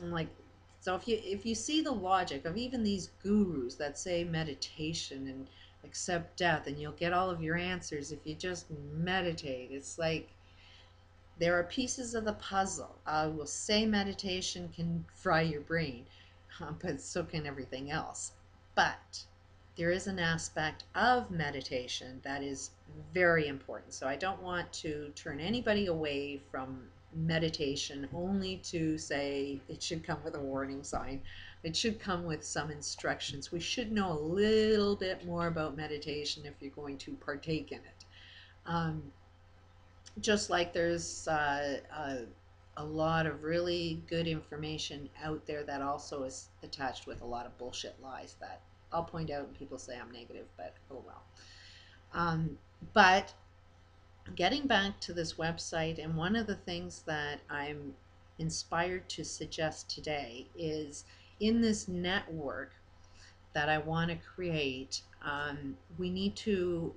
I'm like, so if you see the logic of even these gurus that say meditation and accept death and you'll get all of your answers if you just meditate, it's like there are pieces of the puzzle. I will say meditation can fry your brain, but so can everything else. But there is an aspect of meditation that is very important. So I don't want to turn anybody away from meditation only to say it should come with a warning sign. It should come with some instructions. We should know a little bit more about meditation if you're going to partake in it. Um, just like there's a lot of really good information out there that also is attached with a lot of bullshit lies that I'll point out and people say I'm negative, but oh well. Um, but getting back to this website, and one of the things that I'm inspired to suggest today is in this network that I want to create, we need to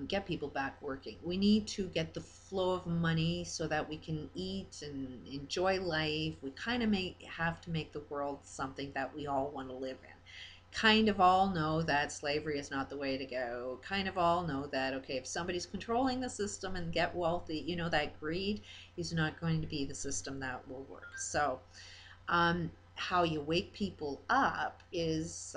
get people back working. We need to get the flow of money so that we can eat and enjoy life. We kind of have to make the world something that we all want to live in. Kind of all know that slavery is not the way to go. Kind of all know that, okay, if somebody's controlling the system and get wealthy, you know, that greed is not going to be the system that will work. So, how you wake people up is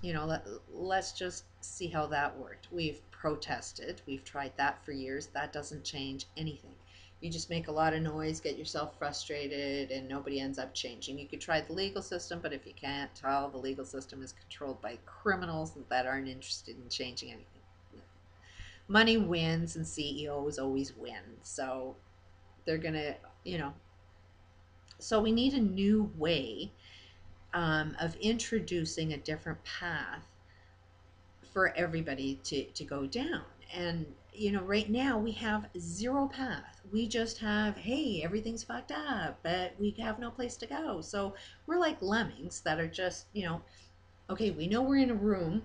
you know, let's just see how that worked. We've protested, we've tried that for years. That doesn't change anything. You just make a lot of noise, get yourself frustrated, and nobody ends up changing. You could try the legal system, but if you can't tell, the legal system is controlled by criminals that aren't interested in changing anything. Money wins, and CEOs always win. So they're going to, you know, so we need a new way of introducing a different path for everybody to go down. And, you know, right now we have zero path. We just have, hey, everything's fucked up, but we have no place to go. So we're like lemmings that are just, you know, okay, we know we're in a room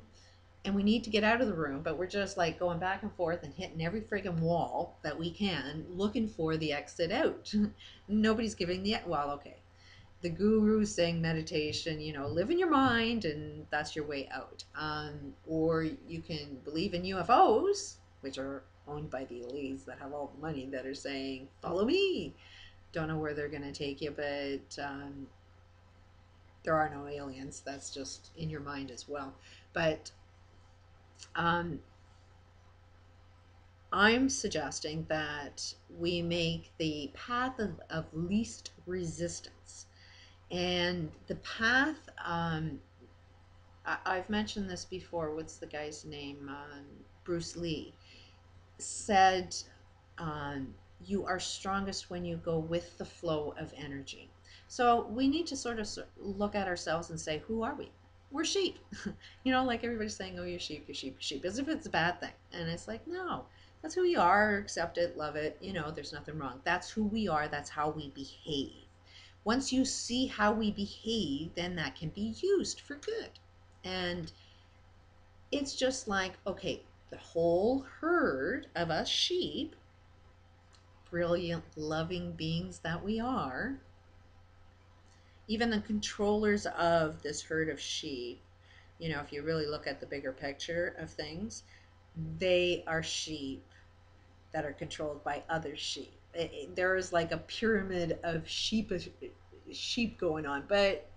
and we need to get out of the room, but we're just like going back and forth and hitting every friggin' wall that we can, looking for the exit out. Nobody's giving the, well, okay, the guru saying meditation, you know, live in your mind and that's your way out. Or you can believe in UFOs, which are owned by the elites that have all the money that are saying, follow me. Don't know where they're going to take you, but there are no aliens. That's just in your mind as well. But um, I'm suggesting that we make the path of least resistance. And the path, I've mentioned this before. What's the guy's name? Bruce Lee said, um, "You are strongest when you go with the flow of energy." So we need to sort of look at ourselves and say, "Who are we?" We're sheep. You know, like everybody's saying, "Oh, you're sheep, you're sheep, you're sheep," as if it's a bad thing. And it's like, no, that's who we are. Accept it, love it. You know, there's nothing wrong. That's who we are. That's how we behave. Once you see how we behave, then that can be used for good. And it's just like, okay, the whole herd of us sheep, brilliant, loving beings that we are, even the controllers of this herd of sheep, you know, if you really look at the bigger picture of things, they are sheep that are controlled by other sheep. There is like a pyramid of sheep going on. But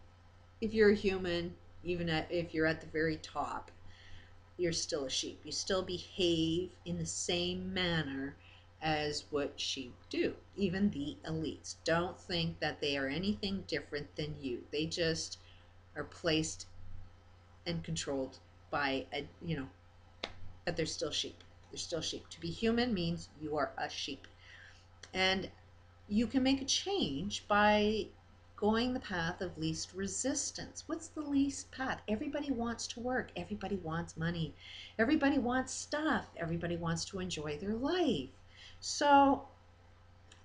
if you're a human, even if you're at the very top, you're still a sheep. You still behave in the same manner as what sheep do. Even the elites. Don't think that they are anything different than you. They just are placed and controlled by a, you know, but they're still sheep. They're still sheep. To be human means you are a sheep. And you can make a change by going the path of least resistance. What's the least path? Everybody wants to work. Everybody wants money. Everybody wants stuff. Everybody wants to enjoy their life. So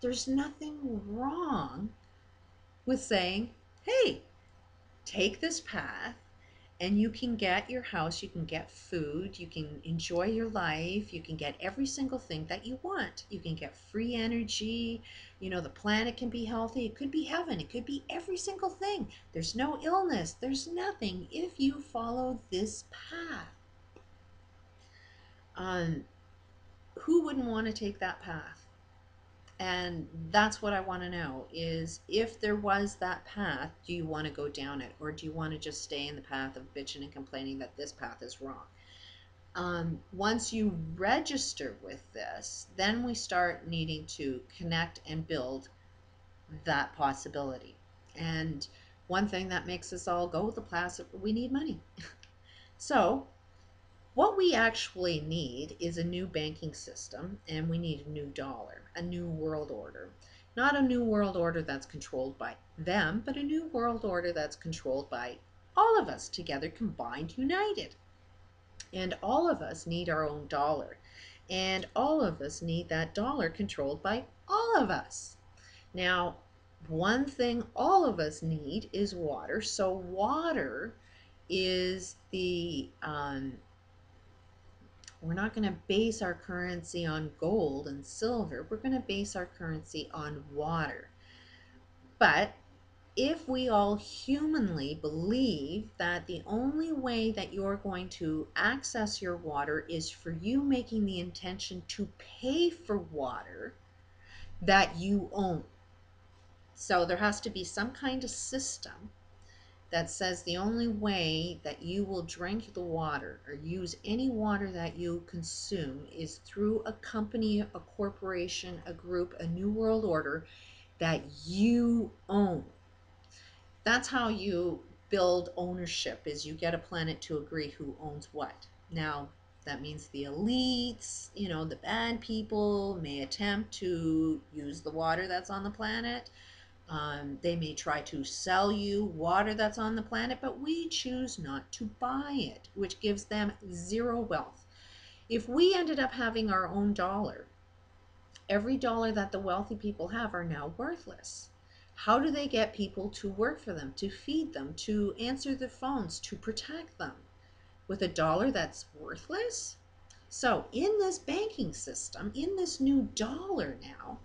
there's nothing wrong with saying, hey, take this path and you can get your house, you can get food, you can enjoy your life, you can get every single thing that you want. You can get free energy, you know, the planet can be healthy, it could be heaven, it could be every single thing. There's no illness, there's nothing if you follow this path. Um, who wouldn't want to take that path? And that's what I want to know is, if there was that path, do you want to go down it, or do you want to just stay in the path of bitching and complaining that this path is wrong? Once you register with this, then we start needing to connect and build that possibility. And one thing that makes us all go with the path, we need money. So what we actually need is a new banking system, and we need a new dollar, a new world order. Not a new world order that's controlled by them, but a new world order that's controlled by all of us together, combined, united. And all of us need our own dollar. And all of us need that dollar controlled by all of us. Now, one thing all of us need is water. So water is the we're not going to base our currency on gold and silver. We're going to base our currency on water. But if we all humanly believe that the only way that you're going to access your water is for you making the intention to pay for water that you own. So there has to be some kind of system that says the only way that you will drink the water or use any water that you consume is through a company, a corporation, a group, a new world order that you own. That's how you build ownership, is you get a planet to agree who owns what. Now, that means the elites, you know, the bad people may attempt to use the water that's on the planet. They may try to sell you water that's on the planet, but we choose not to buy it, which gives them zero wealth. If we ended up having our own dollar, every dollar that the wealthy people have are now worthless. How do they get people to work for them, to feed them, to answer their phones, to protect them? With a dollar that's worthless? So in this banking system, in this new dollar now,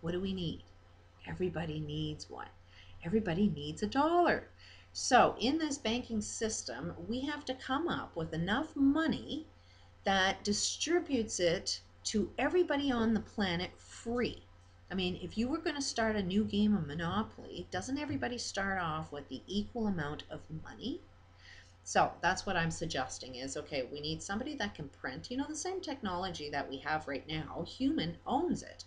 what do we need? Everybody needs one. Everybody needs a dollar. So in this banking system, we have to come up with enough money that distributes it to everybody on the planet free. I mean, if you were going to start a new game of Monopoly, doesn't everybody start off with the equal amount of money? So that's what I'm suggesting is, okay, we need somebody that can print, you know, the same technology that we have right now, human owns it.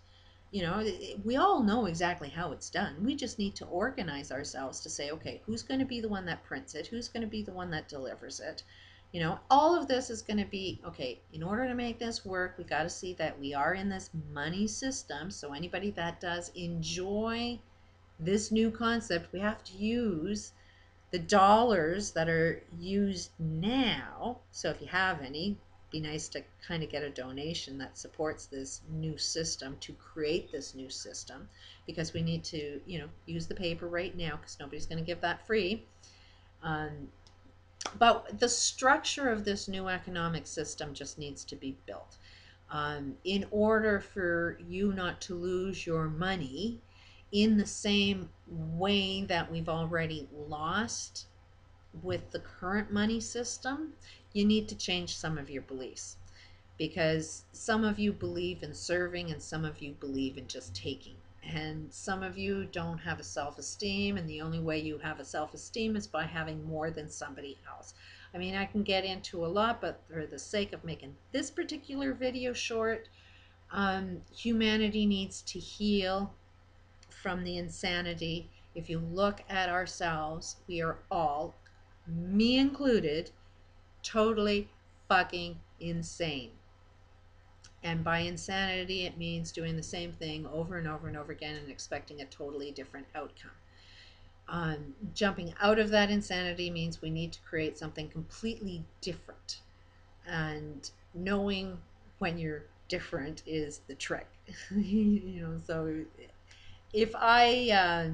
You know, we all know exactly how it's done. We just need to organize ourselves to say, okay, who's going to be the one that prints it? Who's going to be the one that delivers it? You know, all of this is going to be, okay, in order to make this work, we got to see that we are in this money system. So anybody that does enjoy this new concept, we have to use the dollars that are used now. So if you have any, be nice to kind of get a donation that supports this new system, to create this new system, because we need to, you know, use the paper right now because nobody's going to give that free. But the structure of this new economic system just needs to be built. In order for you not to lose your money in the same way that we've already lost with the current money system, you need to change some of your beliefs, because some of you believe in serving and some of you believe in just taking. And some of you don't have a self-esteem, and the only way you have a self-esteem is by having more than somebody else. I mean, I can get into a lot, but for the sake of making this particular video short, humanity needs to heal from the insanity. If you look at ourselves, we are all, me included, totally fucking insane. And by insanity, it means doing the same thing over and over and over again and expecting a totally different outcome. Jumping out of that insanity means we need to create something completely different. And knowing when you're different is the trick. You know, so if I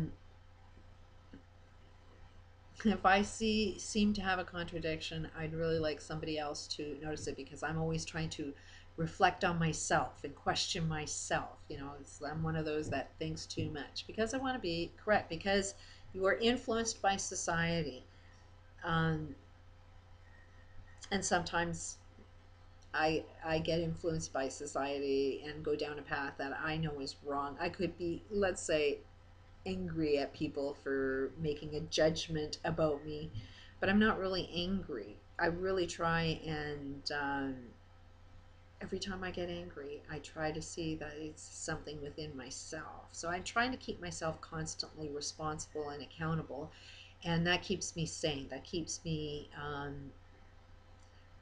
If I seem to have a contradiction, I'd really like somebody else to notice it, because I'm always trying to reflect on myself and question myself. I'm one of those that thinks too much because I want to be correct, because you are influenced by society. Um, and sometimes I get influenced by society and go down a path that I know is wrong. I could be, let's say, angry at people for making a judgment about me, but I'm not really angry. I really try and every time I get angry, I try to see that it's something within myself. So I'm trying to keep myself constantly responsible and accountable, and that keeps me sane. That keeps me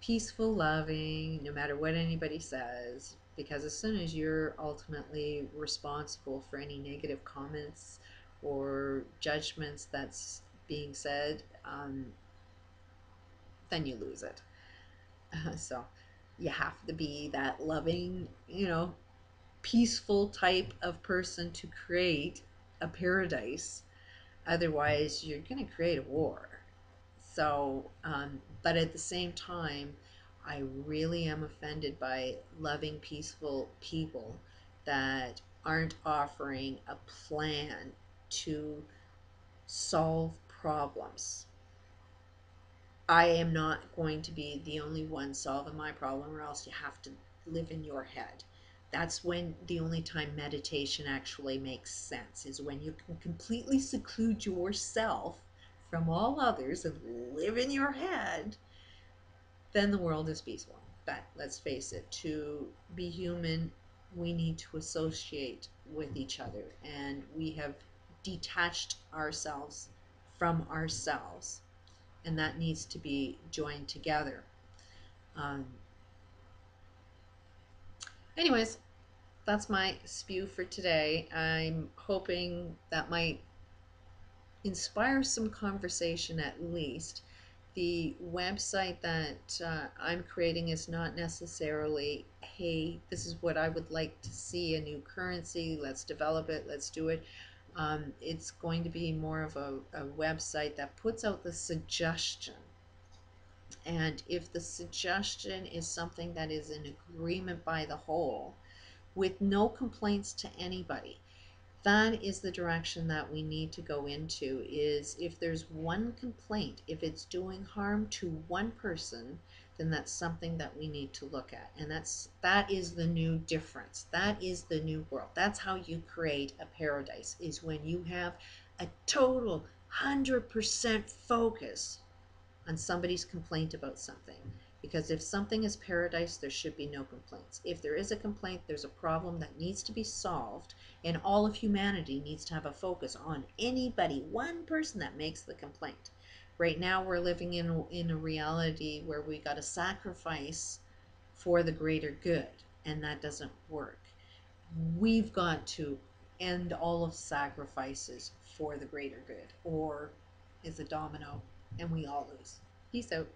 peaceful, loving, no matter what anybody says. Because as soon as you're ultimately responsible for any negative comments or judgments that's being said, then you lose it. So you have to be that loving, peaceful type of person to create a paradise. Otherwise, you're going to create a war. So, but at the same time, I really am offended by loving, peaceful people that aren't offering a plan to solve problems. I am not going to be the only one solving my problem, or else you have to live in your head. That's when the only time meditation actually makes sense, is when you can completely seclude yourself from all others and live in your head. Then the world is peaceful. But let's face it, to be human, we need to associate with each other, and we have detached ourselves from ourselves, and that needs to be joined together. Um, Anyways, that's my spew for today. I'm hoping that might inspire some conversation at least. The website that I'm creating is not necessarily, hey, this is what I would like to see, a new currency, let's develop it, let's do it. It's going to be more of a website that puts out the suggestion. And if the suggestion is something that is in agreement by the whole, with no complaints to anybody, that is the direction that we need to go into. Is if there's one complaint, if it's doing harm to one person, then that's something that we need to look at. And that is the new difference. That is the new world. That's how you create a paradise, is when you have a total 100% focus on somebody's complaint about something. Because if something is paradise, there should be no complaints. If there is a complaint, there's a problem that needs to be solved, and all of humanity needs to have a focus on anybody, one person that makes the complaint. Right now, we're living in a reality where we got to sacrifice for the greater good, and that doesn't work. We've got to end all of sacrifices for the greater good, or is a domino and we all lose. Peace out.